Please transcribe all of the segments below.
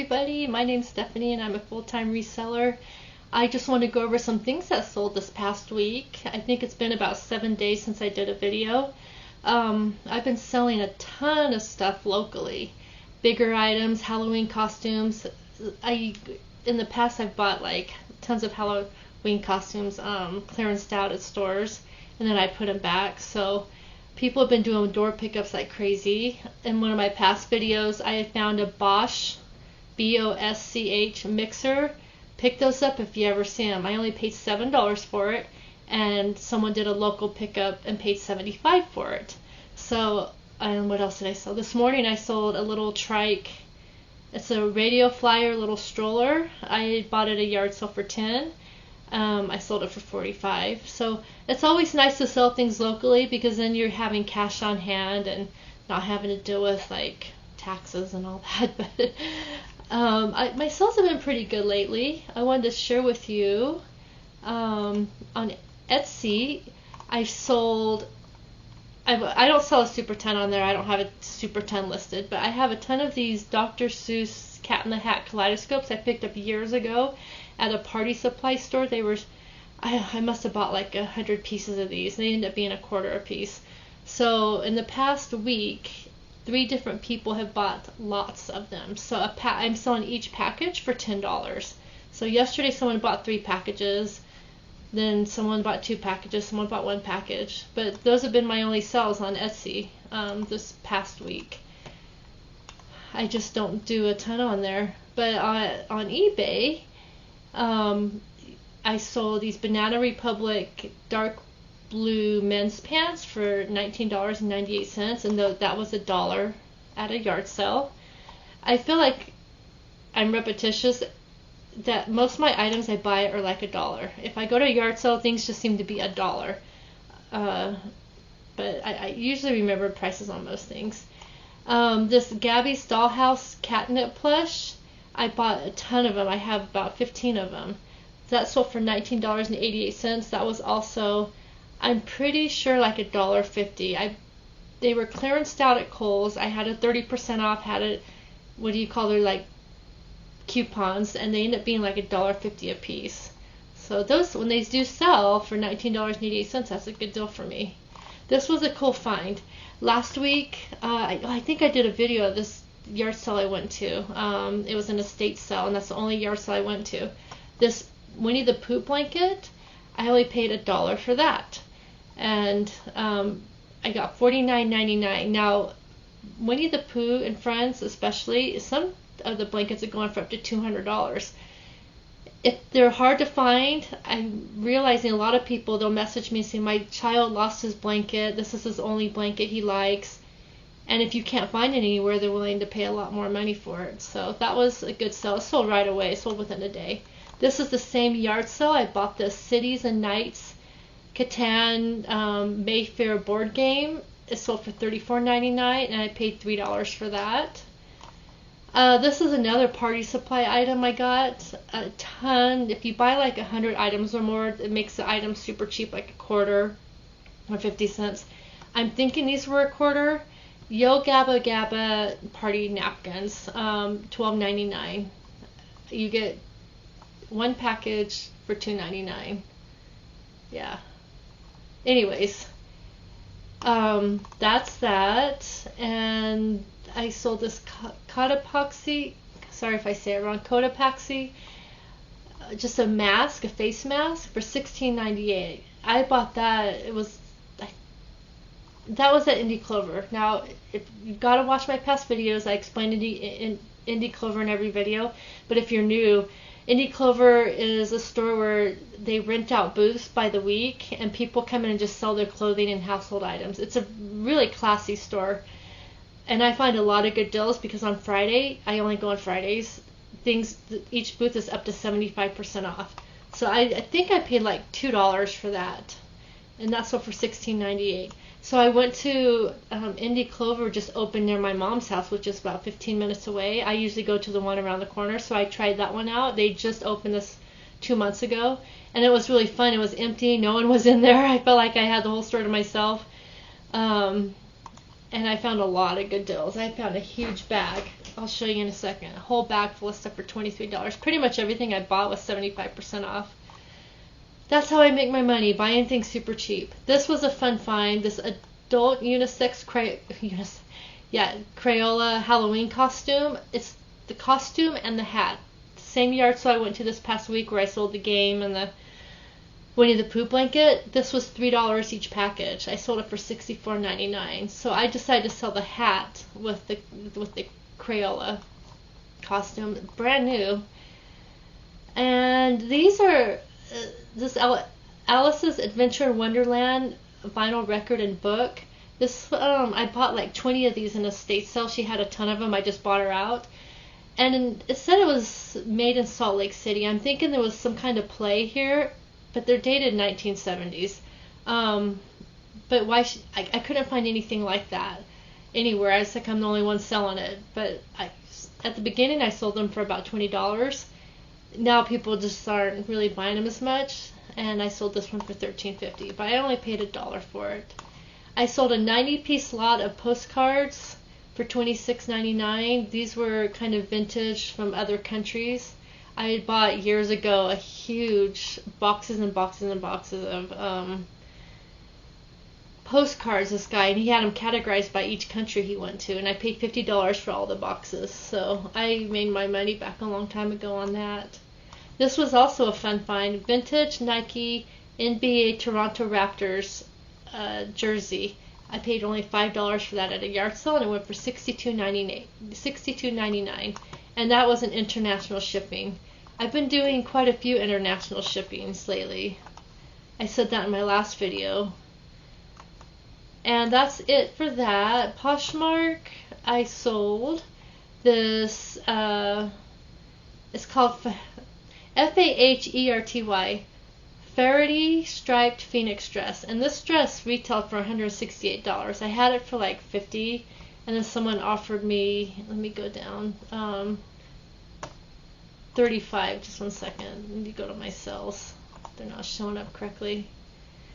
everybody, my name's Stephanie and I'm a full-time reseller. I just want to go over some things that sold this past week. I think it's been about 7 days since I did a video. I've been selling a ton of stuff locally. Bigger items, Halloween costumes. In the past I've bought like tons of Halloween costumes clearanced out at stores, and then I put them back. So people have been doing door pickups like crazy. In one of my past videos, I had found a Bosch, B-O-S-C-H mixer. Pick those up if you ever see them. I only paid $7 for it, and someone did a local pickup and paid $75 for it. So, and what else did I sell? This morning I sold a little trike. It's a radio flyer little stroller. I bought it at a yard sale for $10. I sold it for $45. So it's always nice to sell things locally because then you're having cash on hand and not having to deal with like taxes and all that. But my sales have been pretty good lately. I wanted to share with you on Etsy. I don't sell a Super 10 on there. I don't have a Super 10 listed, but I have a ton of these Dr. Seuss Cat in the Hat kaleidoscopes I picked up years ago at a party supply store. They were, I must have bought like 100 pieces of these. They ended up being $0.25 a piece. So in the past week, 3 different people have bought lots of them. So I'm selling each package for $10. So yesterday someone bought 3 packages. Then someone bought 2 packages, someone bought 1 package. But those have been my only sales on Etsy this past week. I just don't do a ton on there. But on eBay, I sold these Banana Republic dark blue men's pants for $19.98, and that was $1 at a yard sale. I feel like I'm repetitious, that most of my items I buy are like $1. If I go to a yard sale, things just seem to be $1. But I usually remember prices on most things. This Gabby's Dollhouse catnip plush, I bought a ton of them. I have about 15 of them. That sold for $19.88. That was also, I'm pretty sure, like $1.50. They were clearanced out at Kohl's. I had a 30% off, had a, what do you call their like coupons, and they ended up being like $1.50 a piece. So those, when they do sell for $19.88, that's a good deal for me. This was a cool find. Last week, I think I did a video of this yard sale I went to. It was an estate sale, and that's the only yard sale I went to. This Winnie the Pooh blanket, I only paid $1 for that, and I got $49.99. Now, Winnie the Pooh and Friends, especially, some of the blankets are going for up to $200. If they're hard to find, I'm realizing a lot of people, they'll message me and say, my child lost his blanket, this is his only blanket he likes, and if you can't find it anywhere, they're willing to pay a lot more money for it. So that was a good sale. It sold right away. It sold within a day. This is the same yard sale. I bought the Cities and Nights Catan Mayfair board game. It sold for $34.99, and I paid $3 for that. This is another party supply item I got. A ton. If you buy like 100 items or more, it makes the item super cheap, like $0.25 or 50 cents. I'm thinking these were $0.25. Yo Gabba Gabba party napkins, $12.99. You get 1 package for $2.99. Yeah. Anyways, that's that. And I sold this Cotopaxi, sorry if I say it wrong, Cotopaxi, just a mask, a face mask for $16.98. I bought that. That was at Indie Clover. Now, if you've got to watch my past videos, I explained Indie Clover in every video. But if you're new, Indie Clover is a store where they rent out booths by the week, and people come in and just sell their clothing and household items. It's a really classy store, and I find a lot of good deals because on Friday, I only go on Fridays, each booth is up to 75% off. So I think I paid like $2 for that, and that's sold for $16.98. So I went to Indie Clover, just opened near my mom's house, which is about 15 minutes away. I usually go to the one around the corner, so I tried that one out. They just opened this 2 months ago, and it was really fun. It was empty. No one was in there. I felt like I had the whole store to myself. and I found a lot of good deals. I found a huge bag. I'll show you in a second. A whole bag full of stuff for $23. Pretty much everything I bought was 75% off. That's how I make my money, buying things super cheap. This was a fun find. This adult unisex Crayola Halloween costume. It's the costume and the hat. Same yard sale I went to this past week where I sold the game and the Winnie the Pooh blanket. This was $3 each package. I sold it for $64.99. So I decided to sell the hat with the Crayola costume, brand new. And these are this Alice's Adventure in Wonderland vinyl record and book. This I bought like 20 of these in a estate sale. She had a ton of them. I just bought her out. And it said it was made in Salt Lake City. I'm thinking there was some kind of play here, but they're dated 1970s. But why? I couldn't find anything like that anywhere. I was like, I'm the only one selling it. But at the beginning, I sold them for about $20. Now people just aren't really buying them as much, and I sold this one for $13.50. But I only paid $1 for it. I sold a 90-piece lot of postcards for $26.99. These were kind of vintage from other countries. I had bought years ago a huge boxes and boxes and boxes of postcards, this guy, and he had them categorized by each country he went to, and I paid $50 for all the boxes. So I made my money back a long time ago on that. This was also a fun find. Vintage Nike NBA Toronto Raptors jersey. I paid only $5 for that at a yard sale, and it went for $62.99, and that was an international shipping. I've been doing quite a few international shippings lately. I said that in my last video. And that's it for that. Poshmark, I sold this, it's called Faherty, Faraday striped Phoenix dress. And this dress retailed for $168. I had it for like $50, and then someone offered me, let me go down, $35. Just one second. Let me go to my sales. They're not showing up correctly.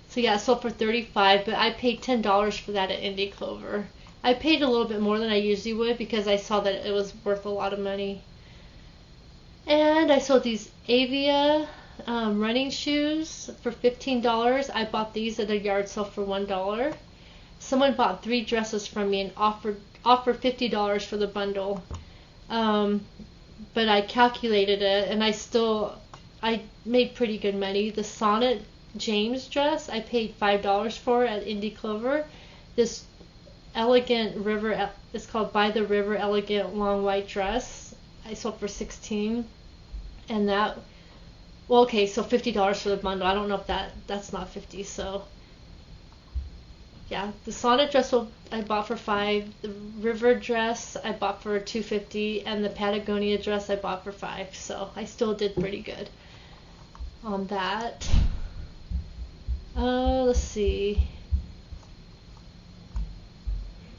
So yeah, it sold for $35, but I paid $10 for that at Indie Clover. I paid a little bit more than I usually would because I saw that it was worth a lot of money. And I sold these Avia running shoes for $15. I bought these at a yard sale for $1. Someone bought 3 dresses from me and offered $50 for the bundle. But I calculated it, and I made pretty good money. The Sonnet James dress, I paid $5 for at Indie Clover. This elegant river, it's called By the River Elegant Long White Dress, I sold for $16. And that, well, okay, so $50 for the bundle. I don't know if that's not $50. So yeah, the Sonnet dress I bought for $5. The river dress I bought for $2.50, and the Patagonia dress I bought for $5. So I still did pretty good on that. Let's see.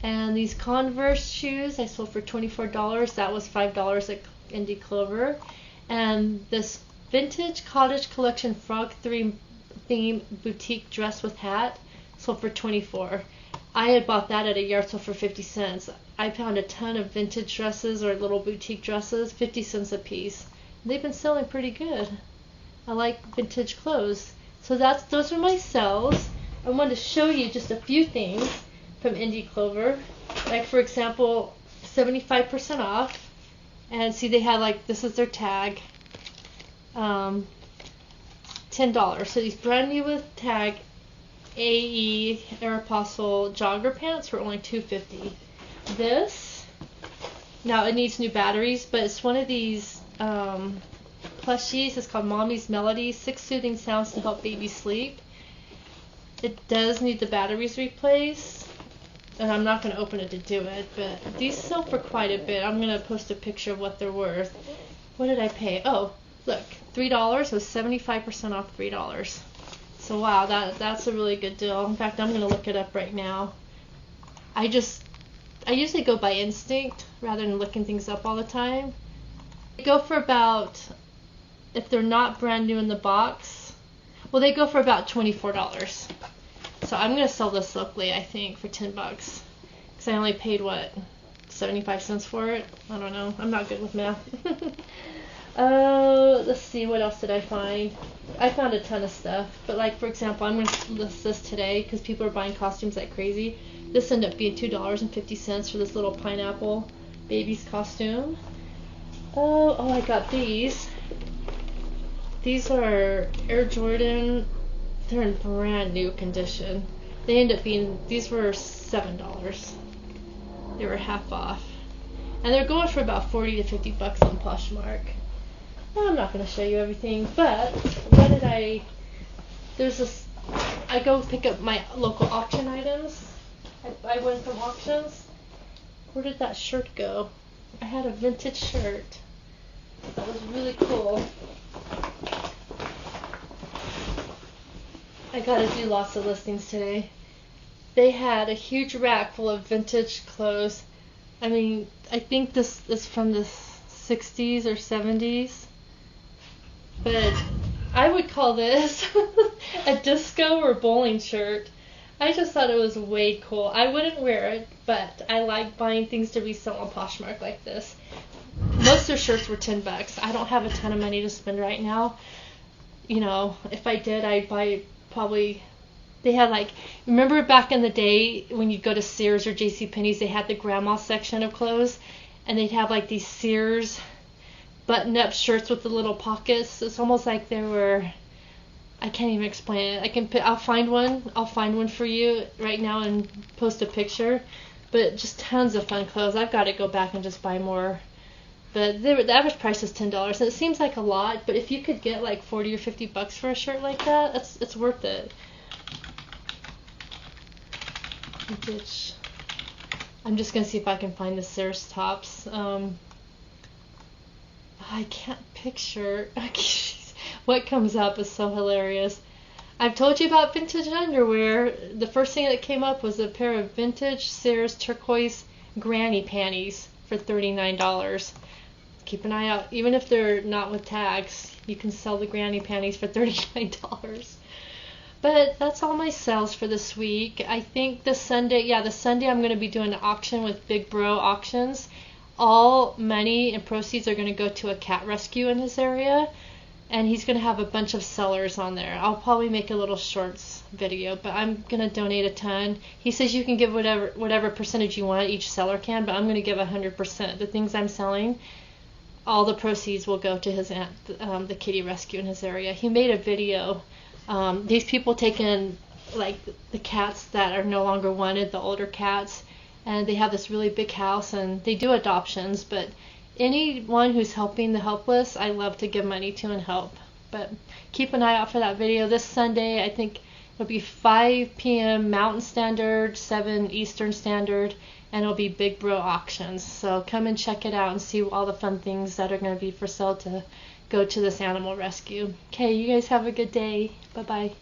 And these Converse shoes I sold for $24. That was $5 at Indie Clover. And this vintage Cottage Collection Frog theme boutique dress with hat sold for $24. I had bought that at a yard sale for 50 cents. I found a ton of vintage dresses or little boutique dresses, 50 cents a piece. They've been selling pretty good. I like vintage clothes. So those are my sales. I wanted to show you just a few things from Indie Clover. Like, for example, 75% off. And see, they have, like, this is their tag. $10. So these brand new with tag AE Aeropostale jogger pants were only $2.50. This, now it needs new batteries, but it's one of these plushies. It's called Mommy's Melody, 6 soothing sounds to help baby sleep. It does need the batteries replaced, and I'm not going to open it to do it, but these sell for quite a bit. I'm going to post a picture of what they're worth. What did I pay? Oh, look, $3. It was 75% off $3. So wow, that's a really good deal. In fact, I'm going to look it up right now. I usually go by instinct rather than looking things up all the time. They go for about, if they're not brand new in the box, well, they go for about $24. So I'm going to sell this locally, I think, for $10. Because I only paid, what, 75 cents for it? I don't know. I'm not good with math. Let's see, what else did I find? I found a ton of stuff. But like, for example, I'm going to list this today because people are buying costumes like crazy. This ended up being $2.50 for this little pineapple baby's costume. Oh, I got these. These are Air Jordan. They're in brand new condition. They end up being, these were $7. They were half off. And they're going for about 40 to 50 bucks on Poshmark. Well, I'm not going to show you everything, but what did I go pick up my local auction items. I went from auctions. Where did that shirt go? I had a vintage shirt. That was really cool. I gotta do lots of listings today. They had a huge rack full of vintage clothes. I mean, I think this is from the 60s or 70s. But I would call this a disco or bowling shirt. I just thought it was way cool. I wouldn't wear it, but I like buying things to resell on Poshmark like this. Most of their shirts were $10. I don't have a ton of money to spend right now. You know, if I did, I'd buy probably. They had like, remember back in the day when you'd go to Sears or JCPenney's, they had the grandma section of clothes, and they'd have like these Sears button-up shirts with the little pockets. It's almost like they were. I can't even explain it. I'll find one for you right now and post a picture. But just tons of fun clothes. I've got to go back and just buy more. But the average price is $10, and it seems like a lot. But if you could get like 40 or 50 bucks for a shirt like that, it's worth it. I'm just gonna see if I can find the Sears tops. I can't picture. What comes up is so hilarious. I've told you about vintage underwear. The first thing that came up was a pair of vintage Sears turquoise granny panties for $39. Keep an eye out. Even if they're not with tags, you can sell the granny panties for $39. But that's all my sales for this week. I think this Sunday I'm going to be doing an auction with Big Bro Auctions. All money and proceeds are going to go to a cat rescue in his area. And he's going to have a bunch of sellers on there. I'll probably make a little shorts video, but I'm going to donate a ton. He says you can give whatever percentage you want, each seller can, but I'm going to give 100%. The things I'm selling, all the proceeds will go to his aunt, the kitty rescue in his area. He made a video. These people take in like the cats that are no longer wanted, the older cats, and they have this really big house, and they do adoptions, but anyone who's helping the helpless, I love to give money to and help. But keep an eye out for that video this Sunday. I think it'll be 5 p.m. Mountain Standard, 7 Eastern Standard, and it'll be Big Bro Auctions. So come and check it out and see all the fun things that are going to be for sale to go to this animal rescue. Okay, you guys have a good day. Bye-bye.